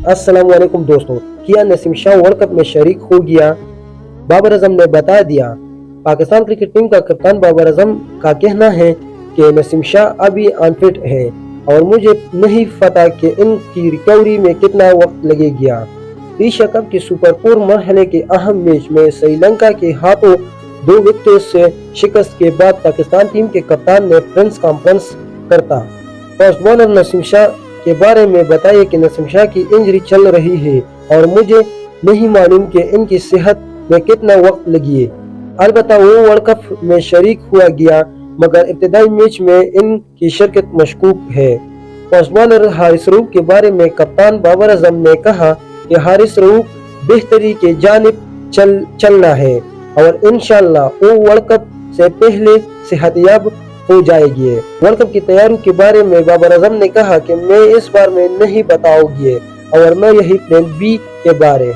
अस्सलाम वालेकुम दोस्तों, क्या नसीम शाह वर्ल्ड कप में शरीक हो गया? बाबर आजम ने बता दिया। पाकिस्तान क्रिकेट टीम का कप्तान बाबर आजम का कहना है कि नसीम शाह अभी अनफिट है और मुझे नहीं पता कि इनकी रिकवरी में कितना वक्त लगेगा। एशिया कप के सुपर 4 मरहले के अहम मैच में श्रीलंका के हाथों 2 विकेटों से शिकस्त के बाद पाकिस्तान टीम के कप्तान ने प्रेस कॉन्फ्रेंस करता फास्ट बॉलर नसीम शाह के बारे में बताया कि नसीम शाह की इंजरी चल रही है और मुझे नहीं मालूम कि इनकी सेहत में कितना वक्त लगे। अलबत्ता वो वर्ल्ड कप में शरीक हुआ गया मगर इब्तदाई मैच में इनकी शिरकत मशकूक है। फास्ट बॉलर हारिस रऊफ के बारे में कप्तान बाबर आजम ने कहा कि हारिस रऊफ बेहतरी के जानिब चलना है और इंशाअल्लाह वो वर्ल्ड कप से पहले सेहतयाब हो जाएगी। वर्ल्ड कप की तैयारी के बारे में बाबर आजम ने कहा कि मैं इस बार में नहीं बताऊंगी और न यही प्लान बी के बारे।